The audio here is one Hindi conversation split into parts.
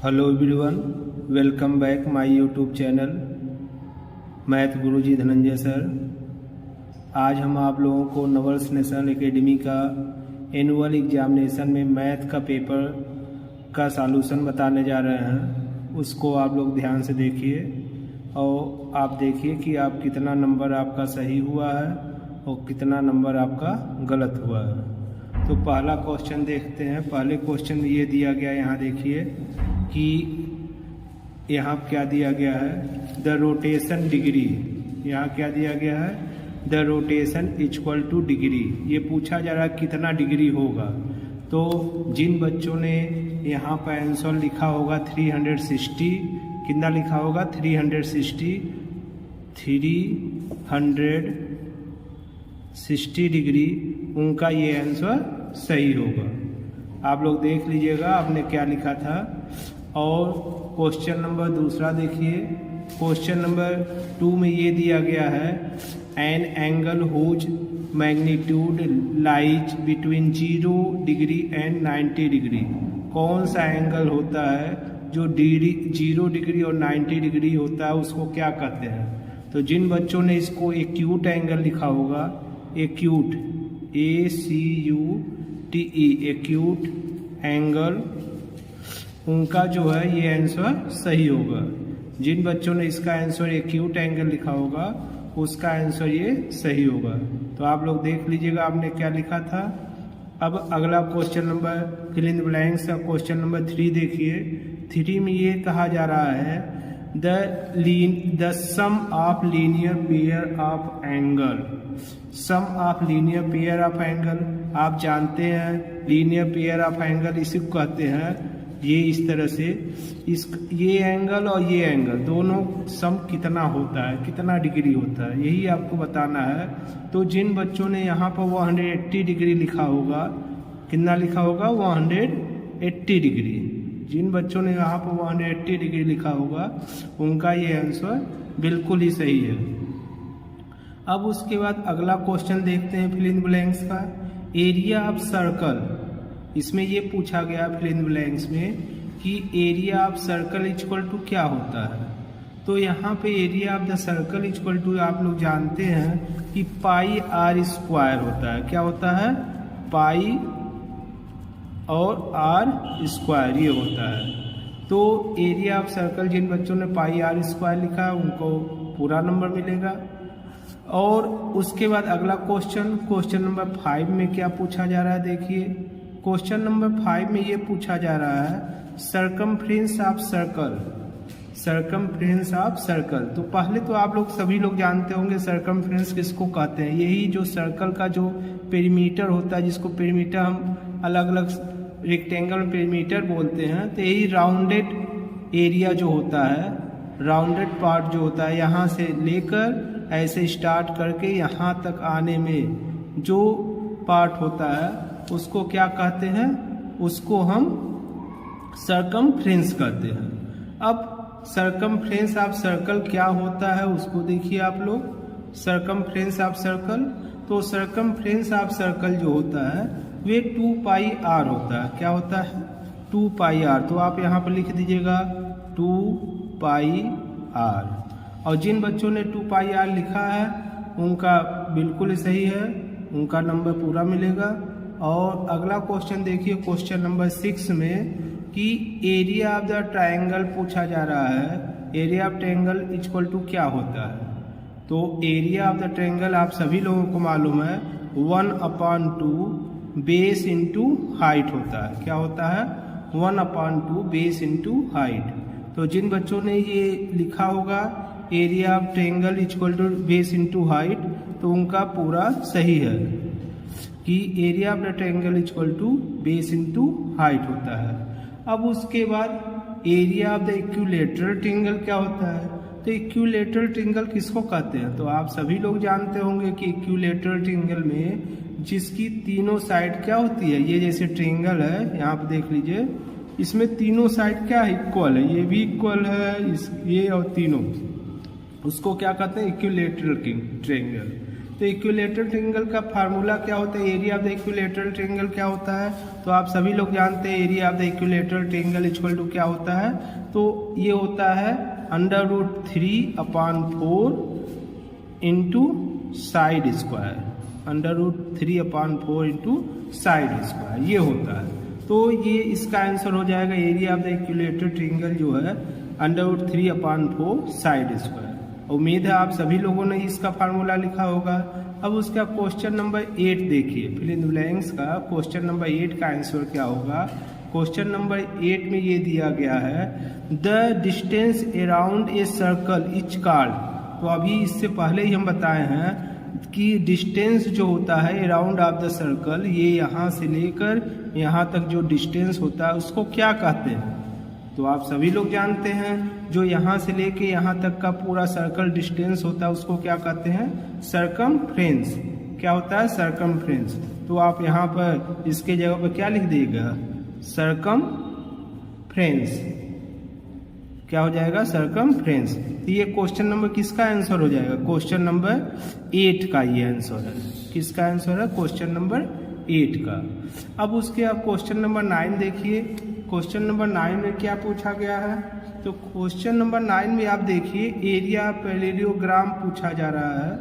Hello everyone, welcome back my YouTube channel math Guruji Dhananjay sir. आज हम आप लोगों को नवल्स नेशनल एकेडमी का एनुअल एग्जामिनेशन में मैथ का पेपर का सॉल्यूशन बताने जा रहे हैं। उसको आप लोग ध्यान से देखिए और आप देखिए कि आप कितना नंबर आपका सही हुआ है और कितना नंबर आपका गलत हुआ है। तो पहला क्वेश्चन देखते हैं। पहले क्वेश्चन में ये दिया गया, यहाँ देखिए कि यहाँ क्या दिया गया है, द रोटेशन डिग्री। यहाँ क्या दिया गया है, the rotation equal two degree. ये पूछा जा रहा है कितना डिग्री होगा। तो जिन बच्चों ने यहाँ पर आंसर लिखा होगा 360, कितना लिखा होगा 360 डिग्री, उनका ये आंसर सही होगा। आप लोग देख लीजिएगा आपने क्या लिखा था। और क्वेश्चन नंबर दूसरा देखिए। क्वेश्चन नंबर 2 में ये दिया गया है, an angle whose magnitude lies between 0 degree and 90 degree. कौन सा एंगल होता है जो 0 डिग्री और 90 डिग्री होता है, उसको क्या कहते हैं। तो जिन बच्चों ने इसको एक्यूट एंगल लिखा होगा, एक्यूट ACUTE एक्यूट एंगल, उनका जो है ये आंसर सही होगा। जिन बच्चों ने इसका आंसर एक्यूट एंगल लिखा होगा उसका आंसर ये सही होगा। तो आप लोग देख लीजिएगा आपने क्या लिखा था। अब अगला question number fill in the blanks का क्वेश्चन नंबर 3 देखिए। 3 में ये कहा जा रहा है, the sum of linear pair of angle. Sum of linear pair of angle, आप जानते हैं लीनियर पेयर ऑफ एंगल इसी को कहते हैं। ये इस तरह से ये एंगल और ये एंगल दोनों सम कितना होता है, कितना डिग्री होता है, यही आपको बताना है। तो जिन बच्चों ने यहाँ पर 180 डिग्री लिखा होगा, कितना लिखा होगा 180 डिग्री। जिन बच्चों ने यहाँ पर 180 डिग्री लिखा होगा उनका ये आंसर बिल्कुल ही सही है। अब उसके बाद अगला क्वेश्चन देखते हैं फिल इन ब्लैंक्स का, एरिया ऑफ सर्कल। इसमें ये पूछा गया फिल इन ब्लैंक्स में कि area of circle equal to क्या होता है। तो यहाँ पे area of the circle equal to आप लोग जानते हैं कि पाई आर स्क्वायर होता है। क्या होता है, पाई और आर स्क्वायर ये होता है। तो एरिया ऑफ सर्कल जिन बच्चों ने पाई आर स्क्वायर लिखा है उनको पूरा नंबर मिलेगा। और उसके बाद अगला क्वेश्चन नंबर 5 में क्या पूछा जा रहा है, देखिए क्वेश्चन नंबर 5 में ये पूछा जा रहा है, circumference of circle. Circumference of circle, तो पहले तो आप लोग सभी लोग जानते होंगे सरकमफ्रेंस किसको कहते हैं। यही जो सर्कल का जो पेरीमीटर होता है, जिसको पेरीमीटर हम अलग अलग रेक्टेंगल में पेरीमीटर बोलते हैं। तो यही राउंडेड एरिया जो होता है, राउंडेड पार्ट जो होता है, यहाँ से लेकर ऐसे स्टार्ट करके यहाँ तक आने में जो पार्ट होता है उसको क्या कहते हैं, उसको हम सर्कमफ्रेंस कहते हैं। अब सर्कमफ्रेंस ऑफ सर्कल क्या होता है उसको देखिए आप लोग। सर्कमफ्रेंस ऑफ सर्कल, तो सर्कमफ्रेंस ऑफ सर्कल जो होता है वे 2 पाई आर होता है। क्या होता है, 2 पाई आर। तो आप यहाँ पर लिख दीजिएगा 2 पाई आर। और जिन बच्चों ने 2 पाई आर लिखा है उनका बिल्कुल सही है, उनका नंबर पूरा मिलेगा। और अगला क्वेश्चन देखिए क्वेश्चन नंबर 6 में कि एरिया ऑफ द ट्रायंगल पूछा जा रहा है। Area of triangle equal to क्या होता है। तो एरिया ऑफ द ट्रायंगल आप सभी लोगों को मालूम है 1/2 बेस इंटू हाइट होता है। क्या होता है, 1/2 बेस इंटू हाइट। तो जिन बच्चों ने ये लिखा होगा area of triangle equal to base into height, तो उनका पूरा सही है कि area of the triangle equal to base into height होता है। अब उसके बाद area of the equilateral triangle क्या होता है। तो इक्विलैटरल ट्रायंगल किसको कहते हैं, तो आप सभी लोग जानते होंगे कि इक्विलैटरल ट्रायंगल में जिसकी तीनों साइड क्या होती है, ये जैसे ट्रायंगल है यहाँ पे देख लीजिए, इसमें तीनों साइड क्या इक्वल है, ये भी इक्वल है, ये और तीनों, उसको क्या कहते हैं इक्विलैटरल ट्रायंगल। तो इक्विलेटरल ट्रायंगल का फार्मूला क्या होता है, area of the equilateral triangle क्या होता है, तो आप सभी लोग जानते हैं area of the equilateral triangle equal to क्या होता है, तो ये होता है √3/4 into side square, √3/4 into side square ये होता है। तो ये इसका आंसर हो जाएगा area of the equilateral triangle जो है √3/4 साइड स्क्वायर। उम्मीद है आप सभी लोगों ने इसका फार्मूला लिखा होगा। अब उसका क्वेश्चन नंबर 8 देखिए, फिल इन द ब्लैंक्स का क्वेश्चन नंबर 8 का आंसर क्या होगा। क्वेश्चन नंबर 8 में ये दिया गया है the distance around a circle etch called. तो अभी इससे पहले ही हम बताए हैं कि डिस्टेंस जो होता है अराउंड ऑफ द सर्कल, ये यहाँ से लेकर यहाँ तक जो डिस्टेंस होता है उसको क्या कहते हैं, तो आप सभी लोग जानते हैं जो यहाँ से लेके यहाँ तक का पूरा सर्कल डिस्टेंस होता है उसको क्या कहते हैं, सरकमफ्रेंस। क्या होता है, सरकमफ्रेंस। तो आप यहाँ पर इसके जगह पर क्या लिख दीजिएगा, सरकमफ्रेंस। क्या हो जाएगा, सरकमफ्रेंस। तो ये क्वेश्चन नंबर किसका आंसर हो जाएगा, क्वेश्चन नंबर 8 का ये आंसर है। किसका आंसर है, क्वेश्चन नंबर 8 का। अब उसके आप क्वेश्चन नंबर 9 देखिए। क्वेश्चन नंबर 9 में क्या पूछा गया है, तो क्वेश्चन नंबर 9 में आप देखिए एरिया पैरेललोग्राम पूछा जा रहा है।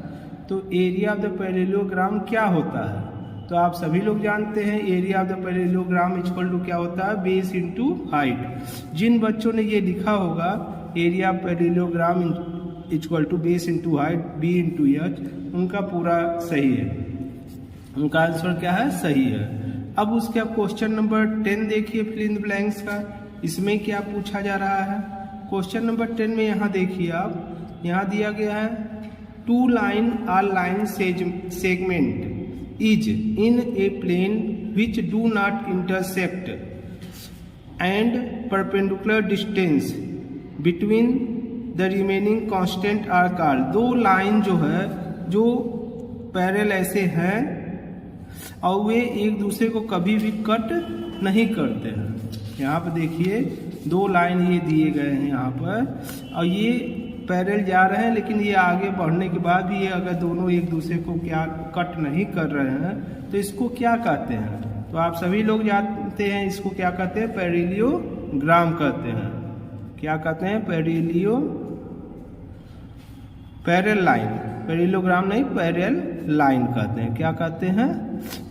तो एरिया ऑफ द पैरेललोग्राम क्या होता है, तो आप सभी लोग जानते हैं area of the parallelogram equal to क्या होता है, बेस इंटू हाइट। जिन बच्चों ने ये लिखा होगा area of parallelogram equal to base into height B into H, उनका पूरा सही है, उनका आंसर क्या है, सही है। अब उसके आप क्वेश्चन नंबर 10 देखिए फिल इन द ब्लैंक्स का। इसमें क्या पूछा जा रहा है, क्वेश्चन नंबर 10 में यहाँ देखिए आप, यहाँ दिया गया है 2 line are line segment is in a plane which do not intersect and perpendicular distance between the remaining constant are called. 2 line जो है जो पैरेलल ऐसे हैं और वे एक दूसरे को कभी भी कट नहीं करते हैं। यहाँ पर देखिए 2 लाइन ये दिए गए हैं यहाँ पर, और ये पैरेलल जा रहे हैं, लेकिन ये आगे बढ़ने के बाद भी ये अगर दोनों एक दूसरे को क्या कट नहीं कर रहे हैं तो इसको क्या कहते हैं, तो आप सभी लोग जानते हैं इसको क्या कहते हैं, पैरेललोग्राम कहते हैं। क्या कहते हैं, पैरेलल लाइन, पैरेललोग्राम नहीं पैरेलल लाइन कहते हैं। क्या कहते हैं,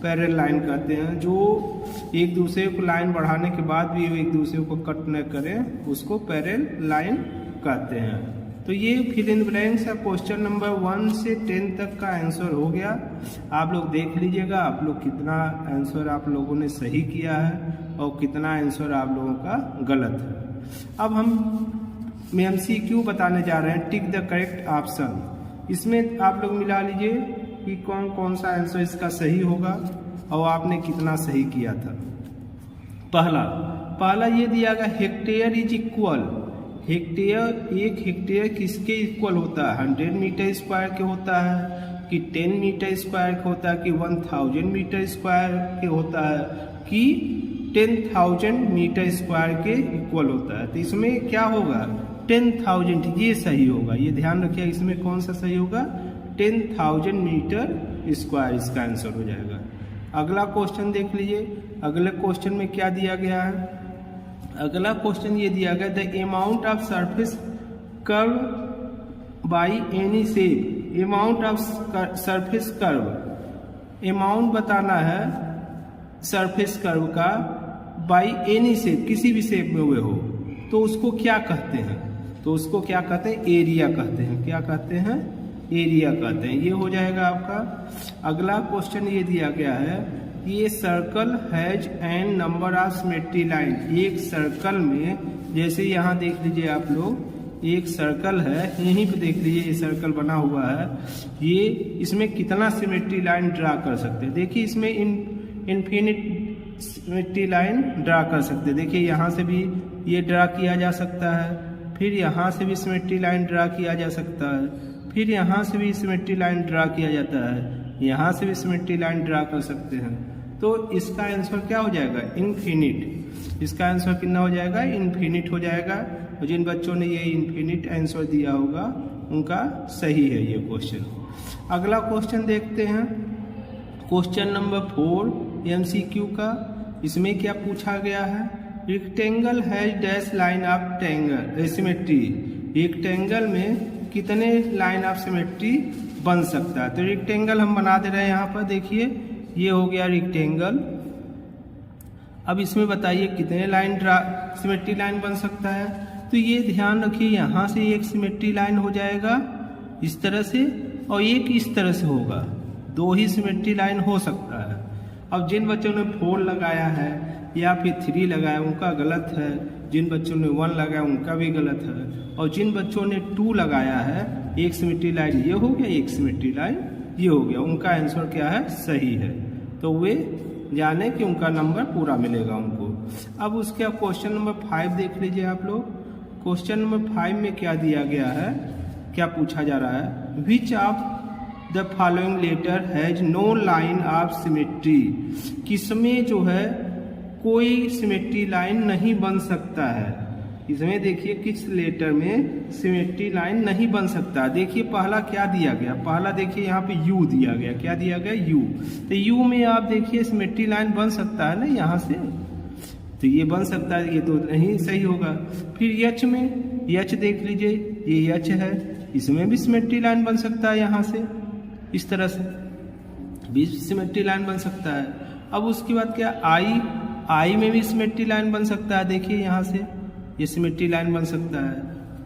पैरेलल लाइन कहते हैं। जो एक दूसरे को लाइन बढ़ाने के बाद भी एक दूसरे को कट न करें उसको पैरेलल लाइन कहते हैं। तो ये फिल इन द ब्लैंक्स है। क्वेश्चन नंबर 1 से 10 तक का आंसर हो गया। आप लोग देख लीजिएगा आप लोग कितना आंसर आप लोगों ने सही किया है और कितना आंसर आप लोगों का गलत है। अब हम MCQ बताने जा रहे हैं, टिक द करेक्ट ऑप्शन। इसमें आप लोग मिला लीजिए कि कौन कौन सा आंसर इसका सही होगा और आपने कितना सही किया था। पहला ये दिया गया हेक्टेयर इज इक्वल, हेक्टेयर, एक हेक्टेयर किसके इक्वल होता है, 100 मीटर स्क्वायर के होता है कि 10 मीटर स्क्वायर के होता है कि 1000 मीटर स्क्वायर के होता है कि 10,000 मीटर स्क्वायर के इक्वल होता है। तो इसमें क्या होगा, 10,000, ये सही होगा। ये ध्यान रखिए इसमें कौन सा सही होगा, 10,000 मीटर स्क्वायर इसका आंसर हो जाएगा। अगला क्वेश्चन देख लीजिए। अगले क्वेश्चन में क्या दिया गया है, अगला क्वेश्चन ये दिया गया the amount of surface curve by any shape, amount of surface curve, amount बताना है सरफेस कर्व का बाई एनी शेप, किसी भी शेप में हुए हो तो उसको क्या कहते हैं, तो उसको क्या कहते हैं, एरिया कहते हैं। क्या कहते हैं, एरिया कहते हैं। ये हो जाएगा आपका। अगला क्वेश्चन ये दिया गया है ये circle has an number of symmetry line, एक सर्कल में, जैसे यहाँ देख लीजिए आप लोग एक सर्कल है, यहीं पे देख लीजिए ये सर्कल बना हुआ है, ये इसमें कितना सिमेट्री लाइन ड्रा कर सकते हैं। देखिए इसमें इनफिनिट सिमेट्री लाइन ड्रा कर सकते हैं। देखिए यहाँ से भी ये ड्रा किया जा सकता है, फिर यहाँ से भी सिमेट्री लाइन ड्रा किया जा सकता है, फिर यहाँ से भी सिमेट्री लाइन ड्रा किया जाता है, यहाँ से भी सिमेट्री लाइन ड्रा कर सकते हैं। तो इसका आंसर क्या हो जाएगा, इनफिनिट। इसका आंसर कितना हो जाएगा, इनफिनिट हो जाएगा। और जिन बच्चों ने ये इनफिनिट आंसर दिया होगा उनका सही है ये क्वेश्चन। अगला क्वेश्चन देखते हैं, क्वेश्चन नंबर 4 MCQ का। इसमें क्या पूछा गया है, rectangle has dash line of triangle symmetry. Rectangle में कितने लाइन ऑफ सिमेट्री बन सकता है। तो रेक्टेंगल हम बना दे रहे हैं यहाँ पर, देखिए ये हो गया रेक्टेंगल। अब इसमें बताइए कितने लाइन सिमेट्री लाइन बन सकता है। तो ये ध्यान रखिए, यहाँ से एक सिमेट्री लाइन हो जाएगा इस तरह से और एक इस तरह से होगा, 2 ही सिमेट्री लाइन हो सकता है। अब जिन बच्चों ने 4 लगाया है या फिर 3 लगाया उनका गलत है, जिन बच्चों ने 1 लगाया उनका भी गलत है, और जिन बच्चों ने 2 लगाया है, एक सिमेट्री लाइन ये हो गया, एक सिमेट्री लाइन ये हो गया, उनका आंसर क्या है, सही है। तो वे जाने कि उनका नंबर पूरा मिलेगा उनको। अब उसके अब क्वेश्चन नंबर 5 देख लीजिए आप लोग। क्वेश्चन नंबर 5 में क्या दिया गया है, क्या पूछा जा रहा है, which of the following letter has no line of symmetry. किसमें जो है कोई सिमेट्री लाइन नहीं बन सकता है। इसमें देखिए किस लेटर में सिमेट्री लाइन नहीं बन सकता। देखिए पहला क्या दिया गया, पहला देखिए यहाँ पे यू दिया गया, क्या दिया गया, यू। तो यू में आप देखिए सिमेट्री लाइन बन सकता है ना यहाँ से, तो ये बन सकता है, ये तो नहीं सही होगा। फिर एच में, एच देख लीजिए ये एच है, इसमें भी सिमेट्री लाइन बन सकता है, यहाँ से इस तरह से भी सिमेट्री लाइन बन सकता है। अब उसके बाद क्या, आई में भी सिमेट्री लाइन बन सकता है, देखिए यहाँ से ये सिमेट्री लाइन बन सकता है।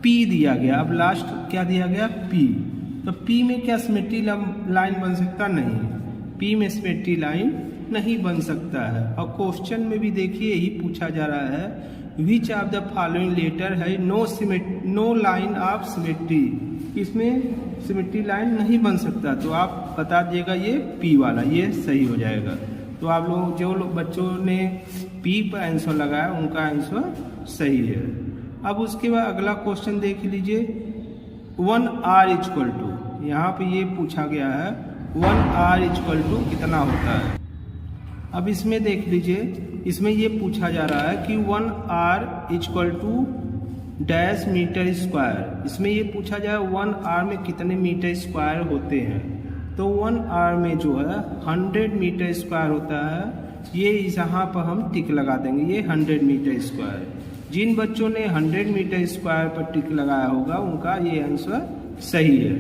पी दिया गया, अब लास्ट क्या दिया गया, पी। तो पी में क्या सिमेट्री लाइन बन सकता, नहीं, पी में सिमेट्री लाइन नहीं बन सकता है। और क्वेश्चन में भी देखिए यही पूछा जा रहा है, which of the following letter है नो लाइन ऑफ सिमेट्री। इसमें सिमेट्री लाइन नहीं बन सकता, तो आप बता दीजिएगा ये पी वाला, ये सही हो जाएगा। तो आप लोग जो लोग बच्चों ने पी पर आंसर लगाया उनका आंसर सही है। अब उसके बाद अगला क्वेश्चन देख लीजिए, 1r इक्वल टू, यहाँ पे ये पूछा गया है 1r इक्वल टू कितना होता है। अब इसमें देख लीजिए, इसमें ये पूछा जा रहा है कि 1r equal to dash meter square. इसमें ये पूछा जाए 1r में कितने मीटर स्क्वायर होते हैं। तो 1r में जो है 100 मीटर स्क्वायर होता है, ये यहाँ पर हम टिक लगा देंगे, ये 100 मीटर स्क्वायर। जिन बच्चों ने 100 मीटर स्क्वायर पर टिक लगाया होगा उनका ये आंसर सही है।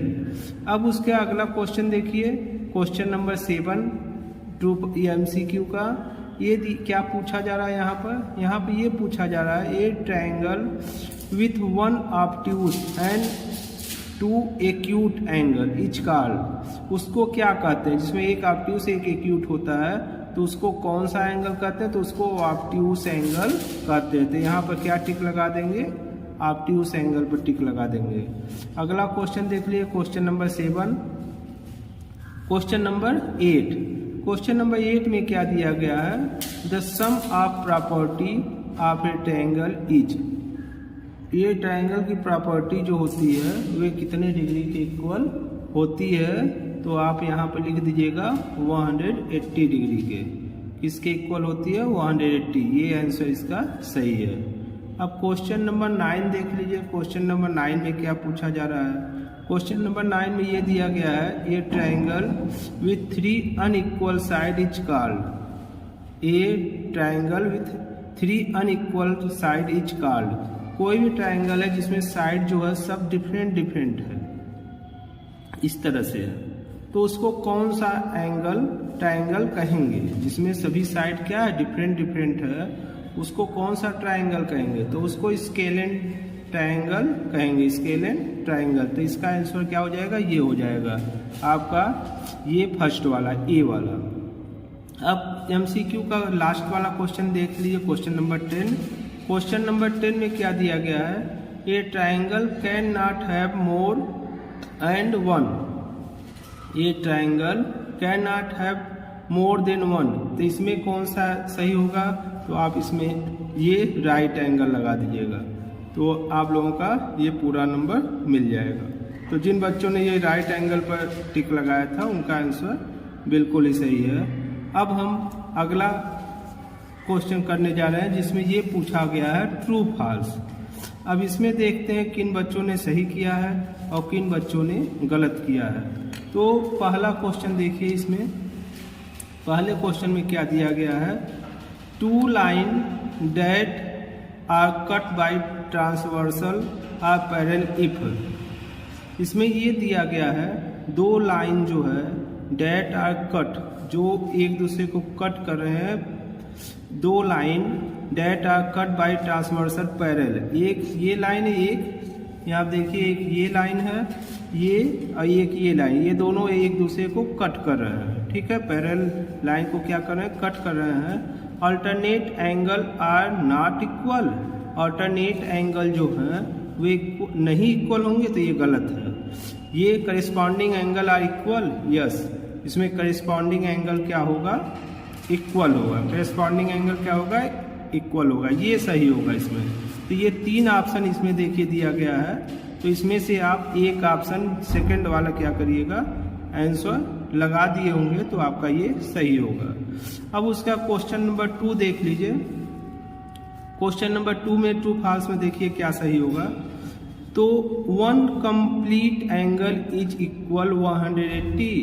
अब उसके अगला क्वेश्चन देखिए, क्वेश्चन नंबर 7 टू MCQ का। ये क्या पूछा जा रहा है यहाँ पर ये पूछा जा रहा है, ए triangle with 1 obtuse and 2 acute angle etch called. उसको क्या कहते हैं, जिसमें एक ऑब्ट्यूज एक एक्यूट होता है, तो उसको कौन सा एंगल कहते हैं, तो उसको ऑब्ट्यूज एंगल कहते हैं। तो यहाँ पर क्या टिक लगा देंगे, ऑब्ट्यूज एंगल पर टिक लगा देंगे। अगला क्वेश्चन देख लीजिए, question number 7। Question number 8, question number 8 में क्या दिया गया है, the sum of property of a triangle is. ये ट्रायंगल की प्रॉपर्टी जो होती है वे कितने डिग्री के इक्वल होती है। तो आप यहाँ पर लिख दीजिएगा 180 डिग्री के, किसके इक्वल होती है, 180। ये आंसर इसका सही है। अब क्वेश्चन नंबर 9 देख लीजिए, क्वेश्चन नंबर 9 में क्या पूछा जा रहा है। क्वेश्चन नंबर 9 में ये दिया गया है, ए triangle with 3 unequal side is called. A triangle with 3 unequal side is called. कोई भी ट्रायंगल है जिसमें साइड जो है सब डिफरेंट है, इस तरह से, तो उसको कौन सा ट्रायंगल कहेंगे, जिसमें सभी साइड क्या है, डिफरेंट है, उसको कौन सा ट्रायंगल कहेंगे। तो उसको स्केलेन ट्रायंगल कहेंगे, स्केलेन ट्रायंगल। तो इसका आंसर क्या हो जाएगा, ये हो जाएगा आपका ये फर्स्ट वाला, ए वाला। अब MCQ का लास्ट वाला क्वेश्चन देख लीजिए, क्वेश्चन नंबर 10। क्वेश्चन नंबर 10 में क्या दिया गया है, ए triangle can not have more and 1। ये triangle can not have more than 1। तो इसमें कौन सा सही होगा, तो आप इसमें ये राइट एंगल लगा दीजिएगा, तो आप लोगों का ये पूरा नंबर मिल जाएगा। तो जिन बच्चों ने ये राइट एंगल पर टिक लगाया था उनका आंसर बिल्कुल ही सही है। अब हम अगला क्वेश्चन करने जा रहे हैं जिसमें ये पूछा गया है ट्रू फॉल्स। अब इसमें देखते हैं किन बच्चों ने सही किया है और किन बच्चों ने गलत किया है। तो पहला क्वेश्चन देखिए, इसमें पहले क्वेश्चन में क्या दिया गया है, 2 line that are cut by transversal are parallel if. इसमें ये दिया गया है 2 लाइन जो है दैट आर कट, जो एक दूसरे को कट कर रहे हैं, 2 line that are cut by transversal parallel. एक ये लाइन है, एक यहाँ आप देखिए, एक ये लाइन है ये और एक ये लाइन, ये दोनों एक दूसरे को कट कर रहे हैं। ठीक है, पैरेलल लाइन को क्या कर रहे हैं, कट कर रहे हैं। Alternate angle are not equal, alternate angle जो है वे नहीं इक्वल होंगे तो ये गलत है। ये corresponding angle are equal, yes, इसमें करिस्पॉन्डिंग एंगल क्या होगा, इक्वल होगा। करिस्पॉन्डिंग एंगल क्या होगा, इक्वल होगा, ये सही होगा इसमें। तो ये 3 ऑप्शन इसमें देखिए दिया गया है, तो इसमें से आप एक ऑप्शन सेकंड वाला क्या करिएगा, आंसर लगा दिए होंगे तो आपका ये सही होगा। अब उसका क्वेश्चन नंबर 2 देख लीजिए। क्वेश्चन नंबर 2 में ट्रू फॉल्स में देखिए क्या सही होगा। तो 1 कंप्लीट एंगल इज इक्वल 180,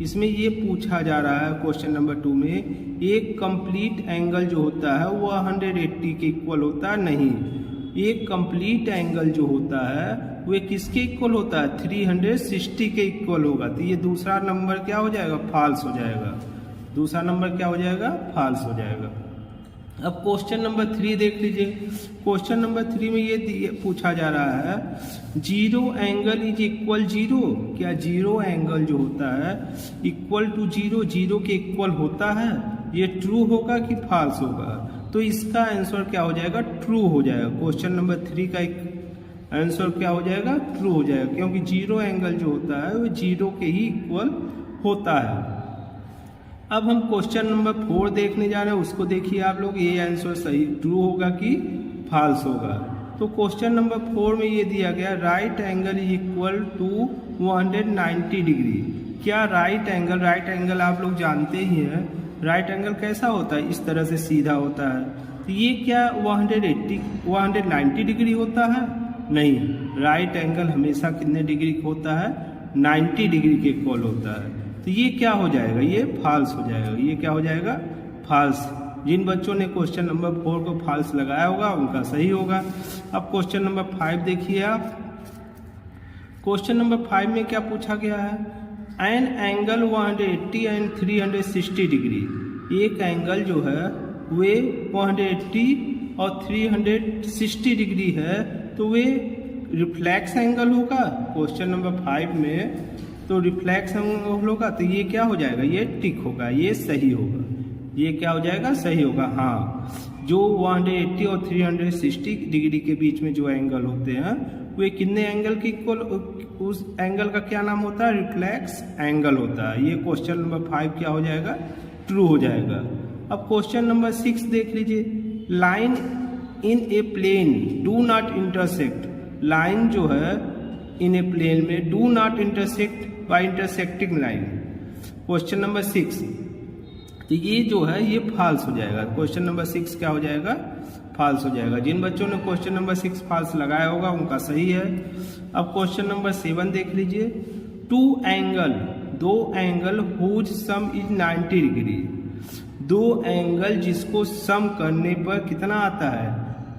इसमें ये पूछा जा रहा है क्वेश्चन नंबर 2 में, एक कंप्लीट एंगल जो होता है वो 180 के इक्वल होता है, नहीं। एक कंप्लीट एंगल जो होता है वो किसके इक्वल होता है, 360 के इक्वल होगा। तो ये दूसरा नंबर क्या हो जाएगा, फॉल्स हो जाएगा। दूसरा नंबर क्या हो जाएगा, फॉल्स हो जाएगा। अब क्वेश्चन नंबर 3 देख लीजिए। क्वेश्चन नंबर 3 में ये पूछा जा रहा है, 0 एंगल इज इक्वल 0, क्या 0 एंगल जो होता है इक्वल टू 0, 0 के इक्वल होता है, ये ट्रू होगा कि फॉल्स होगा। तो इसका आंसर क्या हो जाएगा, ट्रू हो जाएगा। क्वेश्चन नंबर 3 का आंसर क्या हो जाएगा, ट्रू हो जाएगा, क्योंकि 0 एंगल जो होता है वो 0 के ही इक्वल होता है। अब हम क्वेश्चन नंबर 4 देखने जा रहे हैं, उसको देखिए आप लोग, ये आंसर सही ट्रू होगा कि फॉल्स होगा। तो क्वेश्चन नंबर 4 में ये दिया गया, right angle is equal to 190 degree. क्या राइट एंगल आप लोग जानते ही हैं, राइट एंगल कैसा होता है, इस तरह से सीधा होता है। तो ये क्या 190 डिग्री होता है, नहीं। राइट एंगल हमेशा कितने डिग्री होता है, 90 डिग्री के इक्वल होता है। तो ये क्या हो जाएगा, ये फॉल्स हो जाएगा। ये क्या हो जाएगा, फॉल्स। जिन बच्चों ने क्वेश्चन नंबर 4 को फॉल्स लगाया होगा उनका सही होगा। अब क्वेश्चन नंबर 5 देखिए आप। क्वेश्चन नंबर 5 में क्या पूछा गया है, एन एंगल 180 एंड 360 डिग्री। एक एंगल जो है वे 180 और 360 डिग्री है, तो वे रिफ्लेक्स एंगल होगा। क्वेश्चन नंबर 5 में तो रिफ्लेक्स एंगल होगा, तो ये क्या हो जाएगा, ये टिक होगा, ये सही होगा। ये क्या हो जाएगा, सही होगा। हाँ, जो 180 और 360 डिग्री के बीच में जो एंगल होते हैं वे कितने एंगल के इक्वल, उस एंगल का क्या नाम होता है, रिफ्लेक्स एंगल होता है। ये क्वेश्चन नंबर 5 क्या हो जाएगा, ट्रू हो जाएगा। अब क्वेश्चन नंबर 6 देख लीजिए। Line in a plane do not intersect. Line जो है इन ए प्लेन में do not intersect by intersecting line. Question number 6, तो ये जो है ये फॉल्स हो जाएगा। क्वेश्चन नंबर 6 क्या हो जाएगा, फॉल्स हो जाएगा। जिन बच्चों ने क्वेश्चन नंबर 6 फॉल्स लगाया होगा उनका सही है। अब क्वेश्चन नंबर 7 देख लीजिए। 2 angle whose sum is 90 degree. 2 angle जिसको सम करने पर कितना आता है,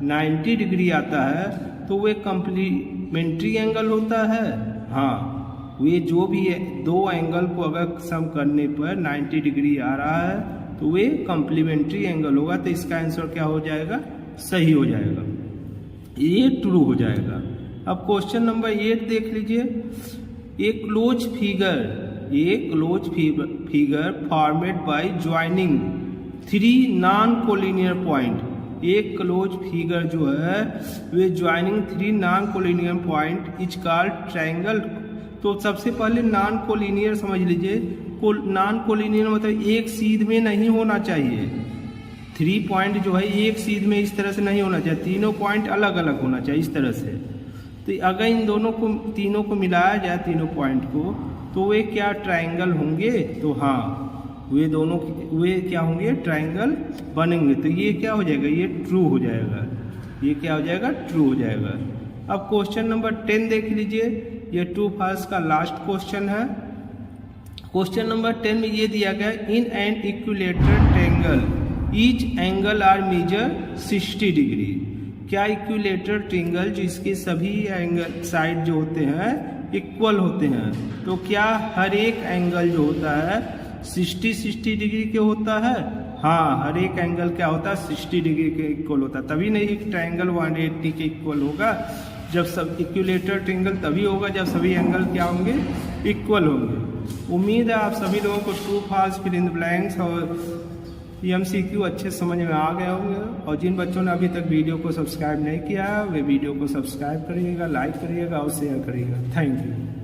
90 डिग्री आता है, तो वे कंप्लीमेंट्री एंगल होता है। हाँ, वे जो भी है 2 एंगल को अगर सम करने पर 90 डिग्री आ रहा है तो वे कंप्लीमेंट्री एंगल होगा। तो इसका आंसर क्या हो जाएगा, सही हो जाएगा, ये ट्रू हो जाएगा। अब क्वेश्चन नंबर 8 देख लीजिए। एक close figure formed by joining 3 non collinear point. एक क्लोज फिगर जो है वे joining 3 non collinear point is called triangle. तो सबसे पहले नॉन कोलिनियर समझ लीजिए। नॉन कोलिनियर मतलब एक सीध में नहीं होना चाहिए। 3 पॉइंट जो है एक सीध में इस तरह से नहीं होना चाहिए, तीनों पॉइंट अलग अलग होना चाहिए इस तरह से। तो अगर इन तीनों को मिलाया जाए, तीनों पॉइंट को, तो वे क्या ट्रायंगल होंगे, तो हाँ वे क्या होंगे, ट्रायंगल बनेंगे। तो ये क्या हो जाएगा, ये ट्रू हो जाएगा। ये क्या हो जाएगा, ट्रू हो जाएगा। अब क्वेश्चन नंबर 10 देख लीजिए, ये ट्रू फॉल्स का लास्ट क्वेश्चन है। क्वेश्चन नंबर 10 में ये दिया गया, in an equilateral triangle each angle are measure 60 degree. क्या इक्विलेटरल ट्रायंगल जिसके सभी एंगल साइड जो होते हैं इक्वल होते हैं, तो क्या हर एक एंगल जो होता है 60 डिग्री के होता है? हाँ, हर एक एंगल क्या होता है 60 डिग्री के इक्वल होता है। तभी नहीं एक ट्रायंगल 180 के इक्वल होगा। जब सब इक्विलेटरल ट्रायंगल तभी होगा जब सभी एंगल क्या होंगे, इक्वल होंगे। उम्मीद है आप सभी लोगों को true false fill in the blanks और MCQ अच्छे समझ में आ गए होंगे। और जिन बच्चों ने अभी तक वीडियो को सब्सक्राइब नहीं किया है वे वीडियो को सब्सक्राइब करिएगा, लाइक करिएगा और शेयर करिएगा। Thank you.